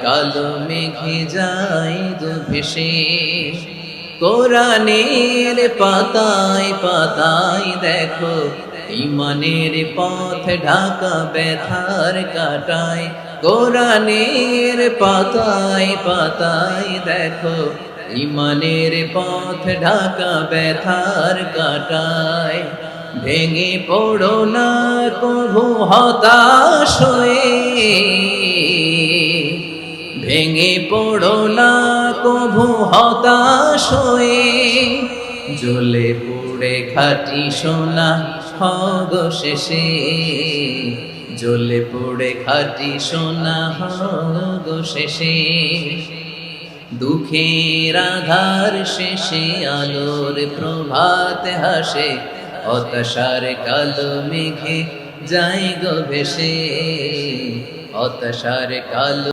কালো মেঘে যায় গো ভেসে। কোরআনের পাতায় পাতায় দেখো ইমানের পথ ঢাকা ব্যথার কাটায়। কোরআনের পাতায় পাতায় দেখো ইমানের পথ ঢাকা ব্যথার কাটায়। ভেঙে পড়ো না কভু হতাশ হয়ে, ভেঙে পড়ো না কভু হতাশ হয়ে। জ্বলে পুড়ে খাঁটি সোনা হগো শেষে, জ্বলে পুড়ে খাঁটি সোনা হগো শেষে। দুঃখের আধার শেষে আলোর প্রভাত হাসে, হতাশার কালো মেঘে যায় গো ভেসে, হতাশার কালো